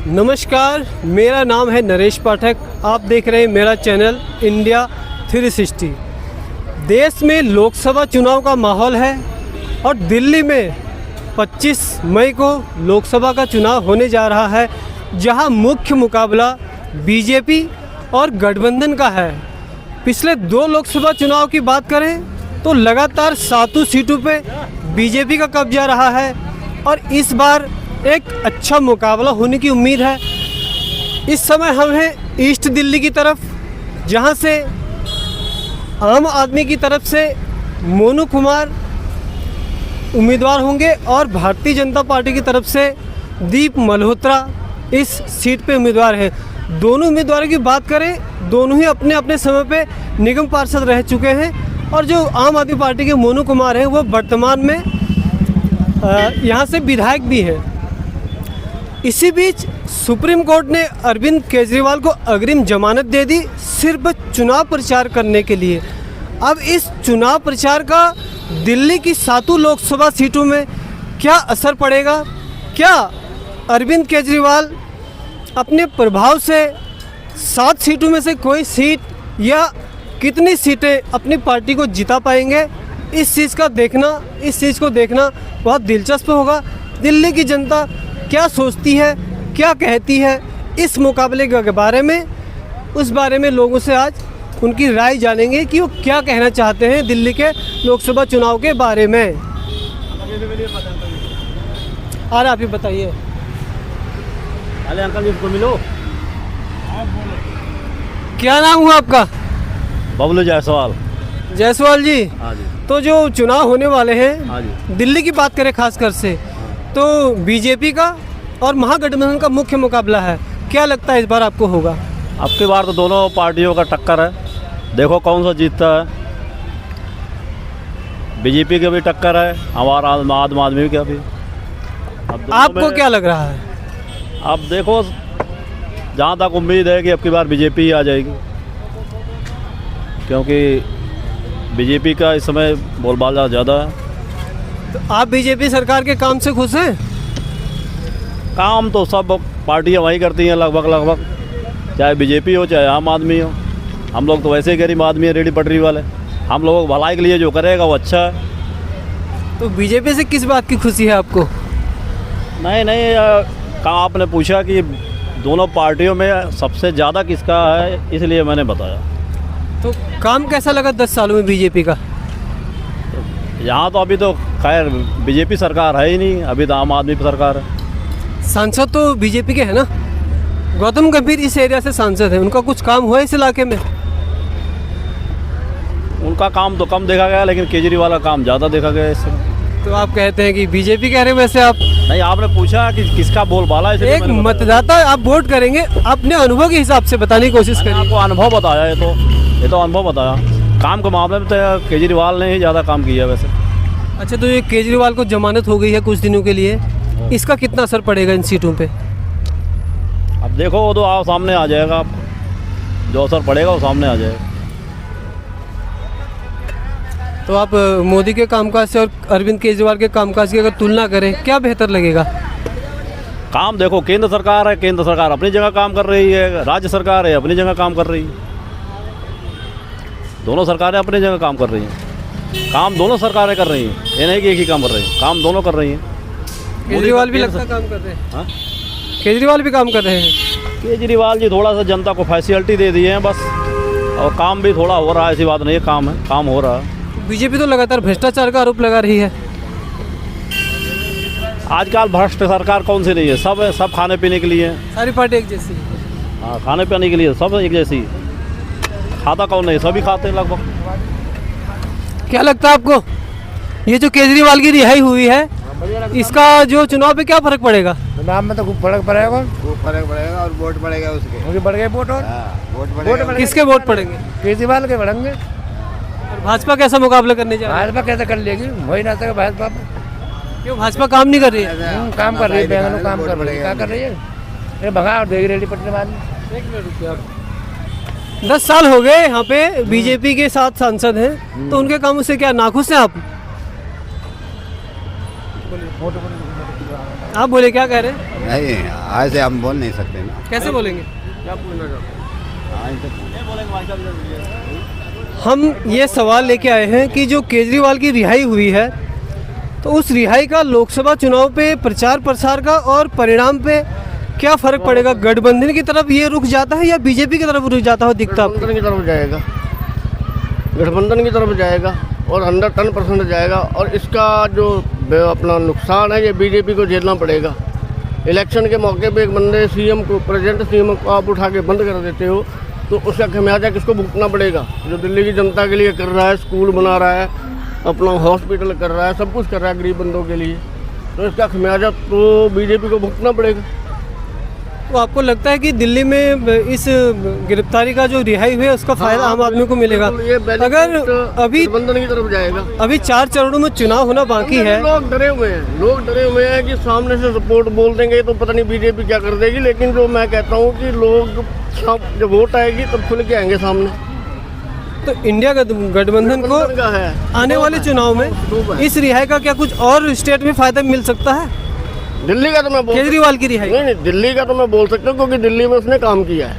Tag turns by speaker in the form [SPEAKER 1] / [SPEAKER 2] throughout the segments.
[SPEAKER 1] नमस्कार, मेरा नाम है नरेश पाठक। आप देख रहे हैं मेरा चैनल इंडिया 360। देश में लोकसभा चुनाव का माहौल है और दिल्ली में 25 मई को लोकसभा का चुनाव होने जा रहा है, जहां मुख्य मुकाबला बीजेपी और गठबंधन का है। पिछले 2 लोकसभा चुनाव की बात करें तो लगातार 7 सीटों पे बीजेपी का कब्जा रहा है और इस बार एक अच्छा मुकाबला होने की उम्मीद है। इस समय हम हैं ईस्ट दिल्ली की तरफ, जहां से आम आदमी की तरफ से मोनू कुमार उम्मीदवार होंगे और भारतीय जनता पार्टी की तरफ से दीप मल्होत्रा इस सीट पे उम्मीदवार हैं। दोनों उम्मीदवारों की बात करें, दोनों ही अपने अपने समय पे निगम पार्षद रह चुके हैं और जो आम आदमी पार्टी के मोनू कुमार हैं वो वर्तमान में यहाँ से विधायक भी हैं। इसी बीच सुप्रीम कोर्ट ने अरविंद केजरीवाल को अग्रिम जमानत दे दी, सिर्फ चुनाव प्रचार करने के लिए। अब इस चुनाव प्रचार का दिल्ली की 7 लोकसभा सीटों में क्या असर पड़ेगा? क्या अरविंद केजरीवाल अपने प्रभाव से 7 सीटों में से कोई सीट या कितनी सीटें अपनी पार्टी को जिता पाएंगे? इस चीज़ को देखना बहुत दिलचस्प होगा। दिल्ली की जनता क्या सोचती है, क्या कहती है इस मुकाबले के बारे में, उस बारे में लोगों से आज उनकी राय जानेंगे कि वो क्या कहना चाहते हैं दिल्ली के लोकसभा चुनाव के बारे में। और आप ही बताइए।
[SPEAKER 2] अरे अंकल जी को मिलो।
[SPEAKER 1] क्या नाम हुआ आपका?
[SPEAKER 2] बबलू जायसवाल।
[SPEAKER 1] जायसवाल जी,
[SPEAKER 2] हाँ जी।
[SPEAKER 1] तो जो चुनाव होने वाले हैं,
[SPEAKER 2] हाँ जी।
[SPEAKER 1] दिल्ली की बात करें खासकर से, तो बीजेपी का और महागठबंधन का मुख्य मुकाबला है। क्या लगता है इस बार आपको होगा?
[SPEAKER 2] अब की बार तो दोनों पार्टियों का टक्कर है, देखो कौन सा जीतता है। बीजेपी की भी टक्कर है, हमारा आम आदमी का भी। अब
[SPEAKER 1] आपको क्या लग रहा है?
[SPEAKER 2] अब देखो, जहाँ तक उम्मीद है कि अब की बार बीजेपी ही आ जाएगी, क्योंकि बीजेपी का इस समय बोलबाला ज़्यादा है।
[SPEAKER 1] तो आप बीजेपी सरकार के काम से खुश हैं?
[SPEAKER 2] काम तो सब पार्टियां वही करती हैं लगभग, चाहे बीजेपी हो चाहे आम आदमी हो। हम लोग तो वैसे ही गरीब आदमी है, रेडी पटरी वाले। हम लोगों को भलाई के लिए जो करेगा वो अच्छा है।
[SPEAKER 1] तो बीजेपी से किस बात की खुशी है आपको?
[SPEAKER 2] नहीं, कहाँ आपने पूछा कि दोनों पार्टियों में सबसे ज़्यादा किसका है, इसलिए मैंने बताया।
[SPEAKER 1] तो काम कैसा लगा 10 सालों में बीजेपी का?
[SPEAKER 2] यहाँ तो अभी तो खैर बीजेपी सरकार है ही नहीं, अभी तो आम आदमी की सरकार है।
[SPEAKER 1] सांसद तो बीजेपी के हैं ना? गौतम गंभीर इस एरिया से सांसद हैं, उनका कुछ काम हुआ है इस इलाके में?
[SPEAKER 2] उनका काम तो कम देखा गया, लेकिन केजरीवाल का काम ज़्यादा देखा गया इसमें।
[SPEAKER 1] तो आप कहते हैं कि बीजेपी कह रहे हैं, वैसे आप
[SPEAKER 2] नहीं, आपने पूछा कि किसका बोलबाला है,
[SPEAKER 1] एक मतदाता आप वोट करेंगे, अपने अनुभव के हिसाब से बताने की कोशिश करिए।
[SPEAKER 2] आपको अनुभव बताया, ये तो अनुभव बताया। काम के मामले में तो केजरीवाल ने ही ज़्यादा काम किया वैसे।
[SPEAKER 1] अच्छा, तो ये केजरीवाल को जमानत हो गई है कुछ दिनों के लिए, इसका कितना असर पड़ेगा इन सीटों पे?
[SPEAKER 2] अब देखो, वो तो आप सामने आ जाएगा, जो असर पड़ेगा वो सामने आ जाएगा।
[SPEAKER 1] तो आप मोदी के कामकाज से और अरविंद केजरीवाल के कामकाज की अगर तुलना करें, क्या बेहतर लगेगा?
[SPEAKER 2] काम देखो, केंद्र सरकार है, केंद्र सरकार अपनी जगह काम कर रही है, राज्य सरकार है अपनी जगह काम कर रही है। दोनों सरकारें अपनी जगह काम कर रही हैं। काम दोनों सरकारें कर रही हैं, ये नहीं कि एक ही काम कर रही हैं, काम दोनों कर रही हैं।
[SPEAKER 1] केजरीवाल भी लगता काम कर रहे हैं।
[SPEAKER 2] हाँ,
[SPEAKER 1] केजरीवाल भी काम कर रहे हैं।
[SPEAKER 2] केजरीवाल जी थोड़ा सा जनता को फैसिलिटी दे दिए हैं बस, और काम भी थोड़ा हो रहा है, ऐसी बात नहीं है, काम हो रहा है।
[SPEAKER 1] बीजेपी तो लगातार भ्रष्टाचार का आरोप लगा रही है।
[SPEAKER 2] आजकल भ्रष्ट सरकार कौन सी नहीं है, सब खाने पीने के लिए।
[SPEAKER 1] सारी पार्टी एक जैसी।
[SPEAKER 2] हाँ, खाने पीने के लिए सब एक जैसी। खाता कौन नहीं, सभी खाते हैं लगभग।
[SPEAKER 1] क्या लगता है आपको, ये जो केजरीवाल की रिहाई हुई है, इसका जो चुनाव पे क्या फर्क पड़ेगा?
[SPEAKER 3] चुनाव में तो खूब फर्क पड़ेगा,
[SPEAKER 4] और वोट पड़ेगा उसके।
[SPEAKER 3] मुझे बढ़ गए वोट, और
[SPEAKER 4] वोट पड़ेगा।
[SPEAKER 1] किसके वोट पड़ेंगे?
[SPEAKER 3] केजरीवाल के बढ़ेंगे।
[SPEAKER 1] और भाजपा कैसा मुकाबला करने जा रही है?
[SPEAKER 3] भाजपा कैसे कर लेगी, हो ही ना सके भाजपा।
[SPEAKER 1] क्यों भाजपा काम नहीं कर रही है?
[SPEAKER 3] काम कर रही है, बैंगनों काम कर रही है, क्या कर रही है? ये भगा और देगी रेडी पटने वाली।
[SPEAKER 1] 10 साल हो गए यहाँ पे बीजेपी के साथ सांसद हैं, तो उनके कामों से क्या नाखुश हैं आप? आप बोले, क्या कह रहे हैं?
[SPEAKER 4] नहीं, ऐसे हम बोल नहीं सकते ना।
[SPEAKER 1] कैसे बोलेंगे?
[SPEAKER 4] हाँ,
[SPEAKER 1] हम ये सवाल लेके आए हैं कि जो केजरीवाल की रिहाई हुई है, तो उस रिहाई का लोकसभा चुनाव पे प्रचार प्रसार का और परिणाम पे क्या फ़र्क पड़ेगा? गठबंधन की तरफ ये रुख जाता है या बीजेपी की तरफ रुख जाता हो दिखता आपको?
[SPEAKER 5] गठबंधन की तरफ जाएगा, गठबंधन की तरफ जाएगा और 110% जाएगा। और इसका जो अपना नुकसान है ये बीजेपी को झेलना पड़ेगा। इलेक्शन के मौके पे एक बंदे सीएम को, प्रेजेंट सीएम को आप उठा के बंद कर देते हो, तो उसका खमियाजा किसको भुगतना पड़ेगा? जो दिल्ली की जनता के लिए कर रहा है, स्कूल बना रहा है, अपना हॉस्पिटल कर रहा है, सब कुछ कर रहा है गरीब बंदों के लिए, तो इसका खमियाजा तो बीजेपी को भुगतना पड़ेगा।
[SPEAKER 1] तो आपको लगता है कि दिल्ली में इस गिरफ्तारी का जो रिहाई हुई है उसका फायदा आम आदमी को मिलेगा?
[SPEAKER 5] ये
[SPEAKER 1] अगर अभी
[SPEAKER 5] गठबंधन की तरफ जाएगा।
[SPEAKER 1] अभी 4 चरणों में चुनाव होना बाकी है,
[SPEAKER 5] लोग डरे हुए हैं कि सामने से सपोर्ट बोल देंगे तो पता नहीं बीजेपी क्या कर देगी। लेकिन जो मैं कहता हूँ कि लोग जब वोट आएगी तब खुल के आएंगे सामने।
[SPEAKER 1] तो इंडिया गठबंधन को
[SPEAKER 5] का है
[SPEAKER 1] आने वाले चुनाव में इस रिहाई का क्या कुछ और स्टेट में फायदा मिल सकता है?
[SPEAKER 5] दिल्ली का तो मैं
[SPEAKER 1] केजरीवाल की रिहाई?
[SPEAKER 5] नहीं, दिल्ली का तो मैं बोल सकता हूँ क्योंकि दिल्ली में उसने काम किया है।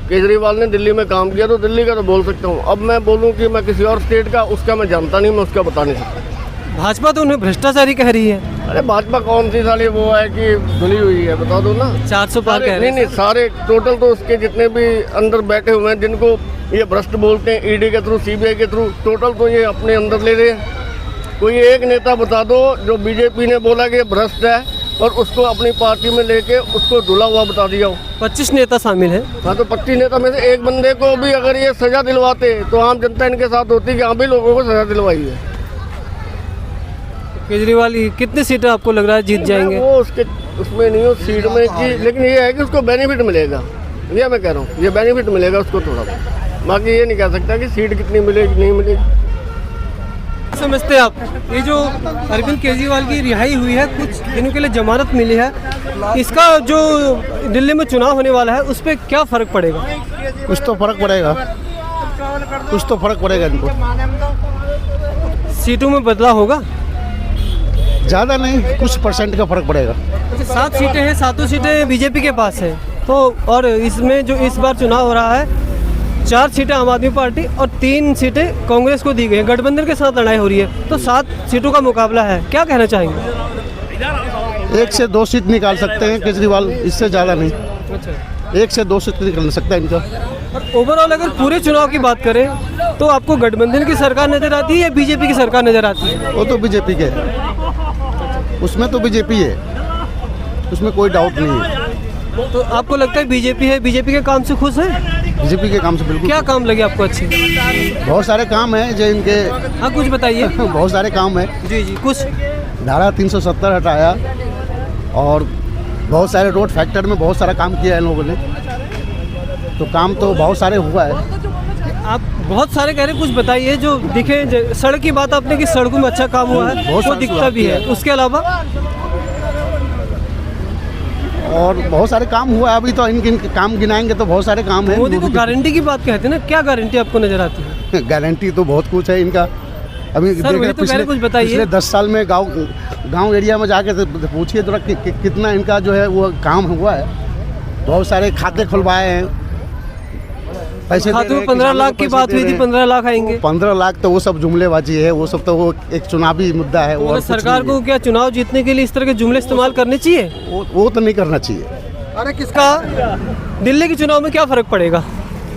[SPEAKER 5] केजरीवाल ने दिल्ली में काम किया, तो दिल्ली का तो बोल सकता हूँ। अब मैं बोलूँ कि मैं किसी और स्टेट का, उसका मैं जानता नहीं, मैं उसका बता नहीं सकता।
[SPEAKER 1] भाजपा तो उन्हें भ्रष्टाचारी कह रही है।
[SPEAKER 5] अरे भाजपा कौन सी साली वो है कि धुली हुई है, बता दो ना।
[SPEAKER 1] 400 पार कह रहे हैं।
[SPEAKER 5] नहीं, सारे टोटल तो उसके जितने भी अंदर बैठे हुए हैं जिनको ये भ्रष्ट बोलते हैं, ईडी के थ्रू, सीबीआई के थ्रू, टोटल तो ये अपने अंदर ले रहे हैं। कोई एक नेता बता दो जो बीजेपी ने बोला कि भ्रष्ट है और उसको अपनी पार्टी में लेके उसको धुला हुआ बता दिया हो।
[SPEAKER 1] 25 नेता शामिल हैं।
[SPEAKER 5] हाँ, तो 25 नेता में से एक बंदे को भी अगर ये सजा दिलवाते तो आम जनता इनके साथ होती कि हाँ भी लोगों को सजा दिलवाई है।
[SPEAKER 1] केजरीवाल कितनी सीटें आपको लग रहा है जीत जाएंगे?
[SPEAKER 5] वो उसके उसमें नहीं हो सीट में कि, लेकिन ये है कि उसको बेनिफिट मिलेगा। ये मैं कह रहा हूँ, ये बेनिफिट मिलेगा उसको थोड़ा बहुत। बाकी ये नहीं कह सकता कि सीट कितनी मिलेगी नहीं मिलेगी।
[SPEAKER 1] समझते हैं आप, ये जो अरविंद केजरीवाल की रिहाई हुई है, कुछ दिनों के लिए जमानत मिली है, इसका जो दिल्ली में चुनाव होने वाला है उस पर क्या फ़र्क पड़ेगा?
[SPEAKER 6] कुछ तो फर्क पड़ेगा, कुछ तो फर्क पड़ेगा इनको।
[SPEAKER 1] सीटों में बदलाव होगा?
[SPEAKER 6] ज़्यादा नहीं, कुछ परसेंट का फर्क पड़ेगा।
[SPEAKER 1] 7 सीटें हैं, 7 सीटें बीजेपी के पास है, तो और इसमें जो इस बार चुनाव हो रहा है 4 सीटें आम आदमी पार्टी और 3 सीटें कांग्रेस को दी गई हैं। गठबंधन के साथ लड़ाई हो रही है, तो 7 सीटों का मुकाबला है। क्या कहना चाहेंगे?
[SPEAKER 6] 1 से 2 सीट निकाल सकते हैं केजरीवाल, इससे ज़्यादा नहीं।
[SPEAKER 1] अच्छा,
[SPEAKER 6] 1 से 2 सीट निकल सकता है इनका।
[SPEAKER 1] और ओवरऑल अगर पूरे चुनाव की बात करें तो आपको गठबंधन की सरकार नज़र आती है या बीजेपी की सरकार नज़र आती है?
[SPEAKER 6] वो तो बीजेपी के है, उसमें तो बीजेपी है, उसमें कोई डाउट नहीं है।
[SPEAKER 1] तो आपको लगता है बीजेपी है, बीजेपी के काम से खुश है?
[SPEAKER 6] बीजेपी के काम से बिल्कुल।
[SPEAKER 1] क्या काम लगे आपको अच्छे?
[SPEAKER 6] बहुत सारे काम हैं जो इनके।
[SPEAKER 1] हाँ, कुछ बताइए।
[SPEAKER 6] बहुत सारे काम हैं।
[SPEAKER 1] जी, कुछ।
[SPEAKER 6] धारा 370 हटाया और बहुत सारे रोड फैक्टर में बहुत सारा काम किया है इन लोगों ने, तो काम तो बहुत सारे हुआ है।
[SPEAKER 1] आप बहुत सारे कह रहे हैं, कुछ बताइए जो दिखे। सड़क की बात आपने की, सड़कों में अच्छा काम हुआ है, वो दिखता भी है, उसके अलावा
[SPEAKER 6] और बहुत सारे काम हुआ है। अभी तो इनके काम गिनाएंगे तो बहुत सारे काम हैं।
[SPEAKER 1] मोदी को गारंटी की बात कहते हैं ना, क्या गारंटी आपको नजर आती है?
[SPEAKER 6] गारंटी तो बहुत कुछ है इनका। अभी
[SPEAKER 1] कुछ बताइए।
[SPEAKER 6] पिछले 10 साल में गांव एरिया में जाके पूछिए थोड़ा कितना इनका जो है वो काम हुआ है। बहुत सारे खाते खुलवाए हैं, पैसे
[SPEAKER 1] खाते में 15 लाख की बात हुई थी, 15 लाख आएंगे।
[SPEAKER 6] 15 लाख तो वो सब जुमलेबाजी है, वो सब तो वो एक चुनावी मुद्दा है।
[SPEAKER 1] तो सरकार को क्या चुनाव जीतने के लिए इस तरह के जुमले इस्तेमाल करने चाहिए?
[SPEAKER 6] वो तो नहीं करना चाहिए।
[SPEAKER 1] अरे किसका दिल्ली के चुनाव में क्या फ़र्क पड़ेगा?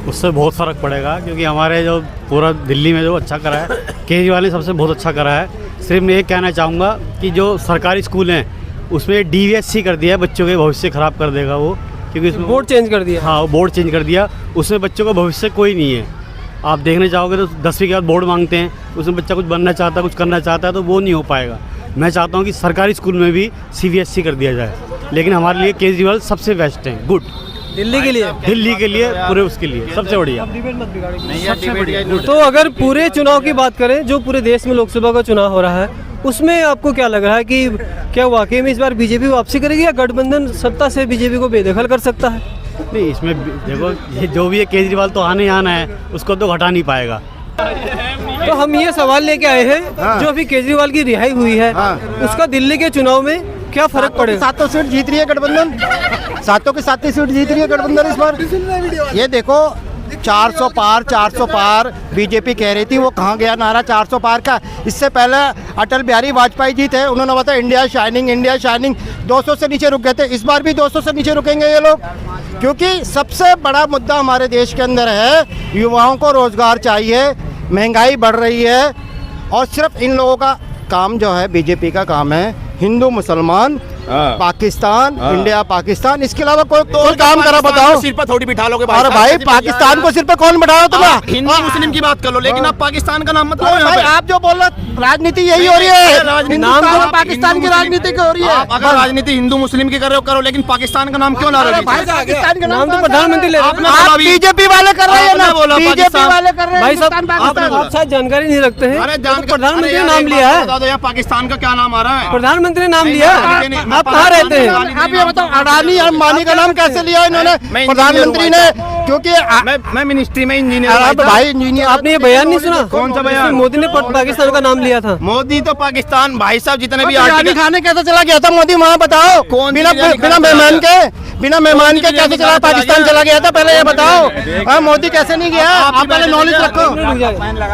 [SPEAKER 7] उससे बहुत फ़र्क पड़ेगा, क्योंकि हमारे जो पूरा दिल्ली में जो अच्छा करा है केजरीवाल ने सबसे बहुत अच्छा करा है। सिर्फ मैं ये कहना चाहूँगा कि जो सरकारी स्कूल हैं उसमें DVSC कर दिया है, बच्चों के भविष्य ख़राब कर देगा वो, क्योंकि उसमें
[SPEAKER 1] बोर्ड चेंज कर दिया।
[SPEAKER 7] हाँ, बोर्ड चेंज कर दिया, उसमें बच्चों का भविष्य कोई नहीं है। आप देखने जाओगे तो 10वीं के बाद बोर्ड मांगते हैं, उसमें बच्चा कुछ बनना चाहता है, कुछ करना चाहता है, तो वो नहीं हो पाएगा। मैं चाहता हूँ कि सरकारी स्कूल में भी CBSE कर दिया जाए, लेकिन हमारे लिए केजरीवाल सबसे बेस्ट हैं। गुड दिल्ली के लिए पूरे उसके लिए सबसे बढ़िया।
[SPEAKER 1] तो अगर पूरे चुनाव की बात करें, जो पूरे देश में लोकसभा का चुनाव हो रहा है, उसमें आपको क्या लग रहा है कि क्या वाकई में इस बार बीजेपी वापसी करेगी या गठबंधन सत्ता से बीजेपी को बेदखल कर सकता है?
[SPEAKER 7] नहीं, इसमें देखो ये जो भी है केजरीवाल तो आने ही आना है, उसको तो हटा नहीं पाएगा।
[SPEAKER 1] तो हम ये सवाल लेके आए हैं, जो अभी केजरीवाल की रिहाई हुई है, उसका दिल्ली के चुनाव में क्या फर्क पड़ेगा?
[SPEAKER 8] सातों सीट जीत रही है गठबंधन, सातों की सातों सीट जीत रही है गठबंधन इस बार। ये देखो 400 पार बीजेपी कह रही थी, वो कहाँ गया नारा 400 पार का। इससे पहले अटल बिहारी वाजपेयी जी थे, उन्होंने बताया इंडिया शाइनिंग 200 से नीचे रुक गए थे। इस बार भी 200 से नीचे रुकेंगे ये लोग, क्योंकि सबसे बड़ा मुद्दा हमारे देश के अंदर है, युवाओं को रोजगार चाहिए, महंगाई बढ़ रही है, और सिर्फ इन लोगों का काम जो है, बीजेपी का काम है हिंदू मुसलमान, पाकिस्तान, इंडिया पाकिस्तान, इसके अलावा कोई काम करा बताओ।
[SPEAKER 9] सिर पर थोड़ी बिठा लोगे
[SPEAKER 8] अरे भाई पाकिस्तान को सिर पे कौन बैठाओ तुम्हें?
[SPEAKER 9] हिंदू मुस्लिम की बात कर लो, लेकिन आप पाकिस्तान का नाम मत लो
[SPEAKER 8] अरे
[SPEAKER 9] यहाँ
[SPEAKER 8] भाई
[SPEAKER 9] पे।
[SPEAKER 8] आप जो बोल रहे राजनीति यही हो रही है,
[SPEAKER 9] नाम
[SPEAKER 8] नाम
[SPEAKER 9] तो
[SPEAKER 8] पाकिस्तान की राजनीति की हो रही है।
[SPEAKER 9] आप अगर राजनीति हिंदू मुस्लिम की कर रहे हो करो, लेकिन पाकिस्तान का नाम क्यों ला रहे हो?
[SPEAKER 8] भाई पाकिस्तान का
[SPEAKER 1] नाम तो प्रधानमंत्री ले रहे हैं।
[SPEAKER 8] आप बीजेपी वाले कर रहे हैं ना,
[SPEAKER 9] आपने बोला
[SPEAKER 8] बीजेपी
[SPEAKER 9] पाकिस्तान।
[SPEAKER 8] वाले कर रहे हैं
[SPEAKER 1] भाई साहब
[SPEAKER 8] हिंदुस्तान,
[SPEAKER 1] आप शायद जानकारी नहीं रखते हैं।
[SPEAKER 9] अरे
[SPEAKER 1] तो प्रधानमंत्री ने नाम लिया है,
[SPEAKER 9] बता दो यहाँ पाकिस्तान का क्या नाम आ रहा है?
[SPEAKER 1] प्रधानमंत्री ने नाम लिया है।
[SPEAKER 9] नहीं,
[SPEAKER 1] आप कहाँ रहते हैं?
[SPEAKER 8] आप ये बताओ अडानी अंबानी का नाम कैसे लिया इन्होंने
[SPEAKER 9] मैं
[SPEAKER 8] प्रधानमंत्री ने? क्योंकि
[SPEAKER 9] मैं मिनिस्ट्री में इंजीनियर
[SPEAKER 8] अरे तो भाई इंजीनियर
[SPEAKER 1] आपने ये बयान नहीं सुना?
[SPEAKER 9] कौन सा बयान?
[SPEAKER 1] जिसमें मोदी ने पाकिस्तान का नाम लिया था।
[SPEAKER 9] मोदी तो पाकिस्तान, भाई साहब जितने भी
[SPEAKER 8] बिरयानी
[SPEAKER 9] आर्टिकल
[SPEAKER 8] खाने कैसे चला गया था मोदी वहाँ बताओ?
[SPEAKER 9] कौन
[SPEAKER 8] बिना
[SPEAKER 9] बिरयानी
[SPEAKER 8] बिना
[SPEAKER 9] खाने
[SPEAKER 8] मेहमान
[SPEAKER 9] चला
[SPEAKER 8] के कैसे चला पाकिस्तान चला गया था? पहले ये बताओ। हाँ मोदी कैसे नहीं गया? आप पहले नॉलेज रखो।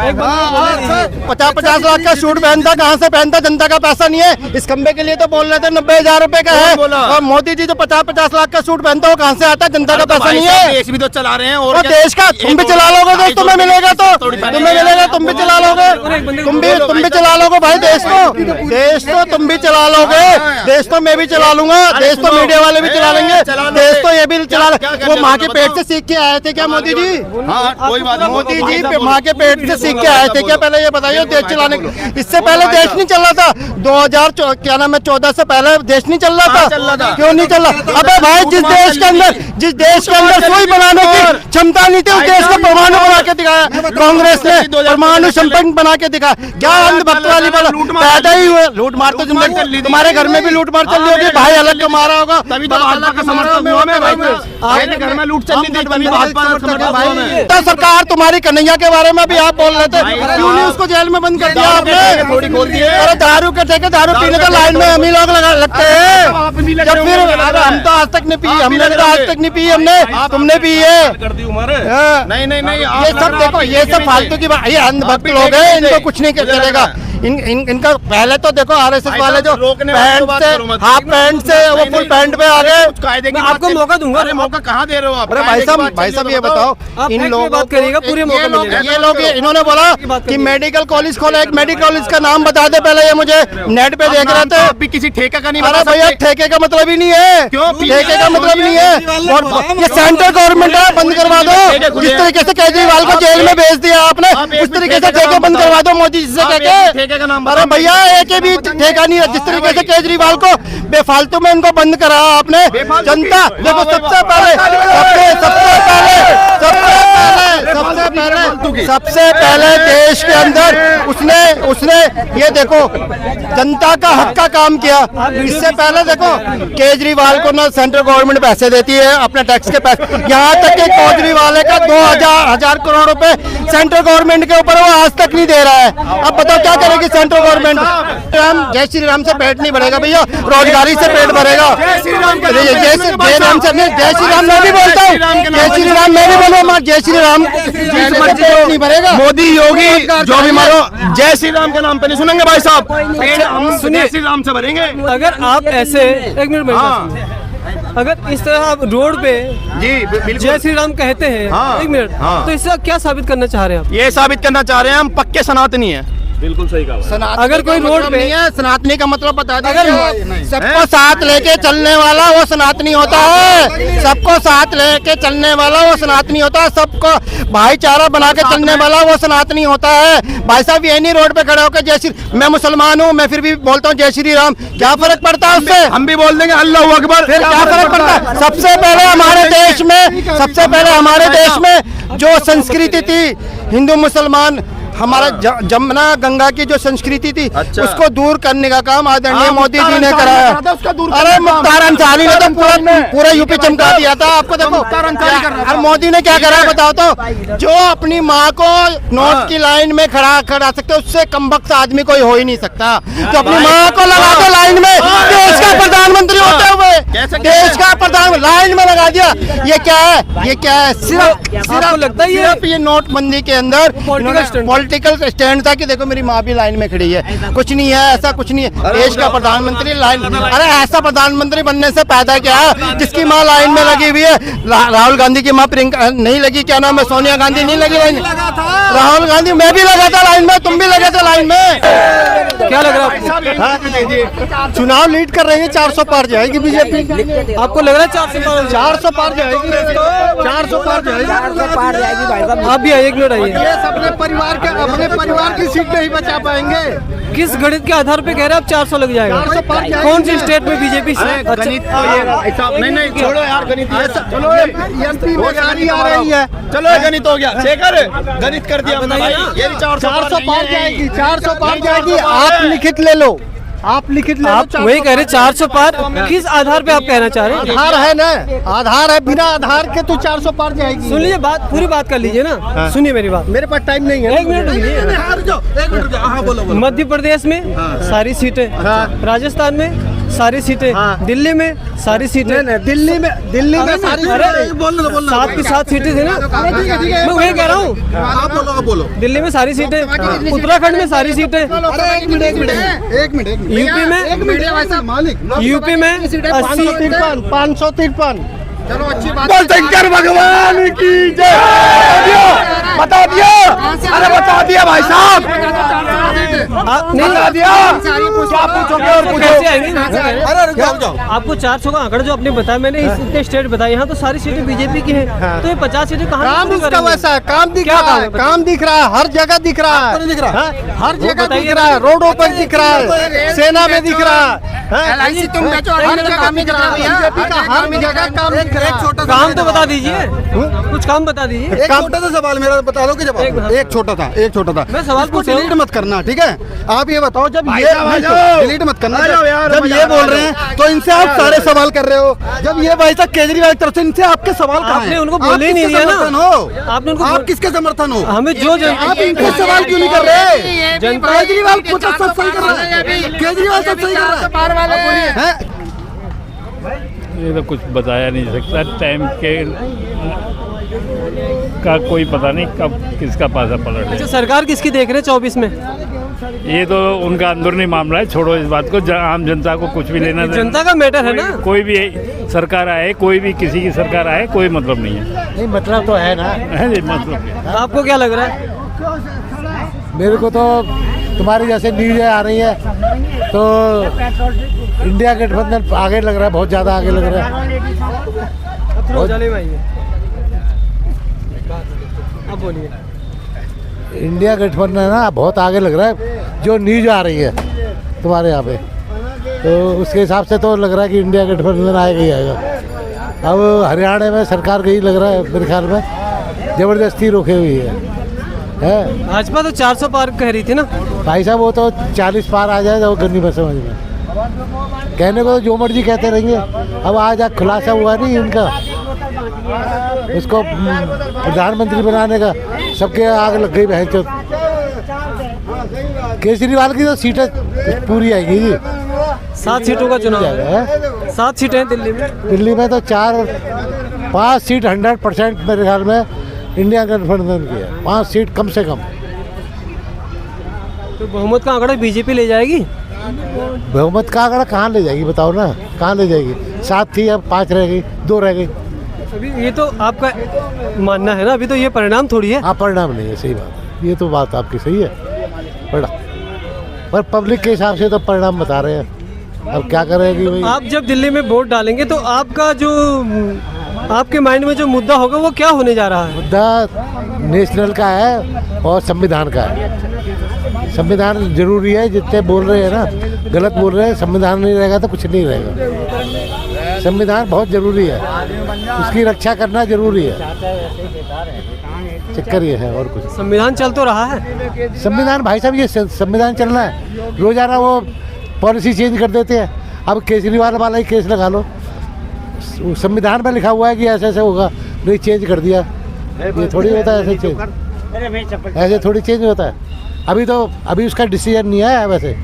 [SPEAKER 1] एक बात
[SPEAKER 8] 50 लाख का सूट पहनता, कहाँ से पहनता? जनता का पैसा नहीं है। इस खंबे के लिए तो बोल रहे थे 90,000 रुपए का है, और मोदी जी तो 50 लाख का सूट पहनता, वो कहाँ से आता? जनता का पैसा नहीं है।
[SPEAKER 9] देश भी तो चला रहे हैं,
[SPEAKER 8] और देश का तुम भी चला लोगे दोस्त, तुम्हें मिलेगा तो तुम्हें मिलेगा, तुम भी चला लोगे, तुम भी चला लोगे भाई देश तो तुम भी चला लोगे, देश तो मैं भी चला लूंगा, देश तो मीडिया वाले भी चला लेंगे, देश तो ये भी चला। वो माँ के पेट से सीख के आए थे क्या मोदी जी?
[SPEAKER 9] कोई बात नहीं।
[SPEAKER 8] मोदी जी माँ के पेट से सीख के आए थे क्या? पहले ये बताइए देश चलाने के। इससे पहले देश नहीं चल रहा था 2014 से पहले देश नहीं चल रहा था। क्यों नहीं चल रहा? अबे भाई जिस देश के अंदर सुई बनाने की क्षमता नहीं थी, उस देश को परमाणु बना के दिखाया कांग्रेस ने, परमाणु संपन्न बना के दिखाया। क्या अंधभक्त वाली बात? पैदा ही हुए लूट मार तो जिंदगी, तुम्हारे घर में भी लूट मार चल रही होगी, भाई अलग को मारा होगा,
[SPEAKER 9] तभी तो भाजपा का समर्थन हुआ मैं भाई। आपके घर में लूट चल रही थी, तभी भाजपा का समर्थन हुआ मैं।
[SPEAKER 8] तो सरकार तुम्हारी कन्हैया के बारे में भी आप बोल रहे थे, क्यों नहीं उसको जेल में बंद कर दिया आपने?
[SPEAKER 9] थोड़ी खोल दी है।
[SPEAKER 8] अरे दारू के ठेके, दारू पीने का लाइन में हम ही लोग लगते हैं। जब फिर अरे हम तो आज तक नहीं पी, हमने तो आज तक नहीं पी, हमने तुमने पी है।
[SPEAKER 9] नहीं
[SPEAKER 8] ये सब देखो, ये सब फालतू की बात, ये अंधभक्त लोग हैं, इनको कुछ नहीं चलेगा। इनका पहले तो देखो आरएसएस वाले जो पैंट से, हाफ पैंट से वो फुल पैंट पे आ गए।
[SPEAKER 1] मैं आपको मौका दूंगा।
[SPEAKER 9] अरे मौका कहाँ दे रहे हो आप?
[SPEAKER 8] अरे भाई साहब ये बताओ, इन लोगों
[SPEAKER 1] बात करिएगा, पूरे मौका मिलेगा।
[SPEAKER 8] ये लोग इन्होंने बोला कि मेडिकल कॉलेज खोला, एक मेडिकल कॉलेज का नाम बता दे पहले, ये मुझे नेट पे देख रहे थे।
[SPEAKER 9] आप भी किसी ठेका का नहीं
[SPEAKER 8] अरे
[SPEAKER 9] बता
[SPEAKER 8] भैया
[SPEAKER 9] सकते।
[SPEAKER 8] ठेके का मतलब ही नहीं है,
[SPEAKER 9] क्यों?
[SPEAKER 8] ठेके का मतलब नहीं है। और ये सेंट्रल गवर्नमेंट है, बंद करवा दो। जिस तरीके से केजरीवाल को जेल में भेज दिया आपने, उस तरीके से ठेके बंद करवा दो मोदी जी से कहके।
[SPEAKER 9] ठेके का नाम
[SPEAKER 8] अरे भैया एक भी ठेका नहीं है। जिस तरीके से केजरीवाल को बेफालतू में इनको बंद करा आपने, जनता देखो सबसे पहले देश के अंदर उसने ये देखो जनता का हक का काम किया। इससे पहले देखो केजरीवाल को ना सेंट्रल गवर्नमेंट पैसे देती है, अपने टैक्स के पैसे, यहाँ तक कि केजरीवाल का 2,000 करोड़ रुपए सेंट्रल गवर्नमेंट के ऊपर वो आज तक नहीं दे रहा है। अब बताओ क्या करेगी सेंट्रल गवर्नमेंट? जय श्री राम से पेट नहीं भरेगा भैया, रोजगारी से पेट भरेगा। जय श्री राम मैं भी बोलता हूँ, जय श्री राम मैं भी बोलूँ, जय श्री राम पेट नहीं भरेगा।
[SPEAKER 9] मोदी योगी जो भी मारो, जय श्री राम के नाम पे नहीं सुनेंगे भाई साहब। हम जय श्री राम से भरेंगे।
[SPEAKER 1] अगर आप ऐसे एक मिनट में, अगर इस तरह आप रोड पे
[SPEAKER 9] जी बिल्कुल
[SPEAKER 1] जय श्री राम कहते हैं,
[SPEAKER 9] हाँ,
[SPEAKER 1] एक मिनट,
[SPEAKER 9] हाँ।
[SPEAKER 1] तो इससे क्या साबित करना चाह रहे हैं आप?
[SPEAKER 9] ये साबित करना चाह रहे हैं हम पक्के सनातनी हैं।
[SPEAKER 2] बिल्कुल सही कहा।
[SPEAKER 8] अगर कोई रोड पे नहीं है, सनातनी का मतलब बता दीजिए। सबको साथ लेके चलने वाला वो सनातनी होता है, सबको साथ लेके चलने वाला वो सनातनी होता है, सबको भाईचारा बना के चलने वाला वो सनातनी होता है। भाई साहब ये नहीं रोड पे खड़े होकर जय श्री, मैं मुसलमान हूँ, मैं फिर भी बोलता हूँ जय श्री राम, क्या फर्क पड़ता है उससे?
[SPEAKER 9] हम भी बोल देंगे अल्लाह अकबर,
[SPEAKER 8] फिर क्या फर्क पड़ता है? सबसे पहले हमारे देश में जो संस्कृति थी हिंदू मुसलमान, हमारा जमुना गंगा की जो संस्कृति थी, उसको दूर करने का काम आदरणीय मोदी जी ने कराया। अरे मुख्तार अंसारी ने तो पूरा यूपी चमका दिया था। आपको देखो और मोदी ने क्या करा बताओ तो, जो अपनी माँ को नोट की लाइन में खड़ा सकते, उससे कमबख्त आदमी कोई हो ही नहीं सकता। जो अपनी माँ को लगा दो लाइन में, देश का प्रधानमंत्री होते हुए देश का प्रधान लाइन में लगा दिया। ये क्या है, ये क्या है?
[SPEAKER 1] आपको लगता है
[SPEAKER 8] सिर्फ ये नोटबंदी के अंदर पॉलिटिकल स्टैंड था कि देखो मेरी माँ भी लाइन में खड़ी है, कुछ नहीं है, ऐसा कुछ नहीं है। देश का प्रधानमंत्री लाइन, अरे ऐसा प्रधानमंत्री बनने से पैदा क्या है जिसकी माँ लाइन में लगी हुई है? राहुल गांधी की माँ प्रियंका नहीं लगी, क्या नाम है, सोनिया गांधी नहीं लगी लाइन? राहुल गांधी, मैं भी लगा था लाइन में, तुम भी लगे थे लाइन में।
[SPEAKER 1] क्या लग रहा है?
[SPEAKER 8] चुनाव लीड कर रही है, 400 पार जाएगी बीजेपी।
[SPEAKER 1] आपको लग रहा है 400
[SPEAKER 8] पार जाएगी, 400 पार जाएगी।
[SPEAKER 1] आप भी आइए, एक मिनट आइए।
[SPEAKER 8] ये अपने परिवार की सीट नहीं बचा पाएंगे।
[SPEAKER 1] किस गणित के आधार पे कह रहे हैं आप 400 लग जाएगा?
[SPEAKER 8] 400 पार जाएगी।
[SPEAKER 1] कौन सी स्टेट में बीजेपी से?
[SPEAKER 8] नहीं छोड़ो यार गणित, चलो एमपी में गाड़ी आ रही है, चलो गणित हो गया, शेखर गणित कर दिया भाई। ये 400 पार जाएगी, 400 पार जाएगी। आप लिखित ले लो, आप लिखित ले लो।
[SPEAKER 1] आप वही कह रहे 400 पार, किस आधार पे आप कहना चाह रहे हैं?
[SPEAKER 8] आधार है ना, आधार है, बिना आधार के तो 400 पार जाएगी।
[SPEAKER 1] सुन लीजिए बात, पूरी बात कर लीजिए ना। सुनिए मेरी बात,
[SPEAKER 8] मेरे पास टाइम नहीं है।
[SPEAKER 1] एक मिनट रुकिए। मध्य प्रदेश में सारी सीटें, राजस्थान में सारी सीटें, दिल्ली में सारी सीटें,
[SPEAKER 8] दिल्ली में सारी,
[SPEAKER 1] 7 की 7 सीटें थी ना, मैं वही कह रहा हूँ।
[SPEAKER 8] आप बोलो।
[SPEAKER 1] दिल्ली में सारी सीटें, उत्तराखंड में सारी सीटें,
[SPEAKER 8] एक मिनट
[SPEAKER 1] यूपी में, यूपी में 80,
[SPEAKER 8] 553। चलो अच्छी बात।
[SPEAKER 9] शंकर भगवान की जय। बता दिया, अरे बता दिया भाई साहब, बता दिया। क्या पूछोगे और
[SPEAKER 1] कैसे आएंगे? आपको 400 का आंकड़ा जो आपने बताया, मैंने इतने स्टेट बताए, यहाँ तो सारी सीटें बीजेपी की हैं, तो ये 50 सीटें कहाँ?
[SPEAKER 8] काम उसका वैसा है, काम दिख रहा है, काम दिख रहा है, हर जगह दिख रहा है, हर जगह दिख रहा है, रोडों पर दिख रहा है, सेना में दिख रहा है, तुम हर जगह काम दिख रहा है, हर जगह काम दिख रहा है।
[SPEAKER 1] काम तो बता दीजिए, कुछ काम बता दीजिए।
[SPEAKER 8] एक छोटा सा सवाल मेरा बता दो कि जवाब। एक छोटा था।
[SPEAKER 1] मैं सवाल
[SPEAKER 8] को डिलीट मत करना, ठीक है? आप ये बताओ, जब ये डिलीट मत करना, जब ये बोल रहे हैं तो इनसे आप सारे सवाल कर रहे हो। जब ये भाई साहब केजरीवाल की तरफ से, इनसे आपके सवाल कहाँ हैं?
[SPEAKER 1] आपने उनको बोले ही नहीं दिया ना। आपने उनको,
[SPEAKER 8] आप किसके समर्थन हो?
[SPEAKER 1] हमें जो
[SPEAKER 8] आप इनके सवाल क्यों नहीं कर रहे? केजरीवाल खुद सब सही कर रहा है, केजरीवाल सब सही कर रहा है।
[SPEAKER 10] ये तो कुछ बताया नहीं सकता, टाइम के का कोई पता नहीं कब किसका पासा पलट।
[SPEAKER 1] अच्छा, सरकार किसकी देख रहे हैं 24 में?
[SPEAKER 10] ये तो उनका अंदरूनी मामला है, छोड़ो इस बात को। आम जनता को कुछ भी लेना,
[SPEAKER 1] जनता का मैटर है ना।
[SPEAKER 10] कोई भी सरकार आए, कोई भी किसी की सरकार आए, कोई मतलब नहीं है।
[SPEAKER 8] नहीं मतलब तो है ना,
[SPEAKER 10] है मतलब।
[SPEAKER 1] आपको क्या लग रहा है?
[SPEAKER 11] मेरे को तो तुम्हारी जैसे न्यूज़ आ रही है तो इंडिया गठबंधन आगे लग रहा है, बहुत ज़्यादा आगे लग रहा है।
[SPEAKER 1] अब बोलिए।
[SPEAKER 11] इंडिया गठबंधन है ना, बहुत आगे लग रहा है, जो न्यूज़ आ रही है तुम्हारे यहाँ पे, तो उसके हिसाब से तो लग रहा है कि इंडिया गठबंधन आएगा ही आएगा। अब हरियाणा में सरकार गई लग रहा है, मेरे ख्याल में ज़बरदस्ती रोके हुई है।
[SPEAKER 1] भाजपा तो 400 पार कह रही थी ना
[SPEAKER 11] भाई साहब, वो तो 40 पार आ जाए तो गन्नी में समझ में। कहने को तो जो मर्जी कहते रहेंगे, अब आज खुलासा हुआ नहीं उनका, उसको प्रधानमंत्री बनाने का, सबके आग लग गई बहन चो। केजरीवाल की तो सीटें पूरी आएगी जी।
[SPEAKER 1] 7 सीटों का चुनाव है, 7 सीटें हैं दिल्ली में।
[SPEAKER 11] दिल्ली में तो 4-5 सीट 100% मेरे ख्याल में इंडिया गठबंधन की है, 5 सीट कम से कम।
[SPEAKER 1] तो बहुमत का आंकड़ा बीजेपी ले जाएगी?
[SPEAKER 11] बहुमत का आंकड़ा कहाँ ले जाएगी बताओ ना, कहाँ ले जाएगी? 7 थी, अब 5 रह गई, 2 रह गई।
[SPEAKER 1] अभी ये तो आपका मानना है ना, अभी तो ये परिणाम थोड़ी है।
[SPEAKER 11] हाँ, परिणाम नहीं है, सही बात है, ये तो बात आपकी सही है, पर पब्लिक के हिसाब से तो परिणाम बता रहे हैं। अब क्या करेगी भाई?
[SPEAKER 1] आप जब दिल्ली में वोट डालेंगे तो आपका जो, आपके माइंड में जो मुद्दा होगा वो क्या होने जा रहा है?
[SPEAKER 11] मुद्दा नेशनल का है और संविधान का है। संविधान जरूरी है, जितने बोल रहे हैं ना, गलत बोल रहे हैं। संविधान नहीं रहेगा तो कुछ नहीं रहेगा। संविधान बहुत जरूरी है, उसकी रक्षा करना जरूरी है। चक्कर ये है और कुछ।
[SPEAKER 1] संविधान चल तो रहा है।
[SPEAKER 11] संविधान भाई साहब, ये संविधान चलना है, रोजाना वो पॉलिसी चेंज कर देते हैं। अब केजरीवाल वाला ही केस लगा लो, संविधान में लिखा हुआ है कि ऐसे ऐसे होगा, नहीं चेंज कर दिया। ये थोड़ी होता है ऐसे चेंज, ऐसे थोड़ी चेंज होता है। अभी उसका डिसीजन नहीं आया है वैसे।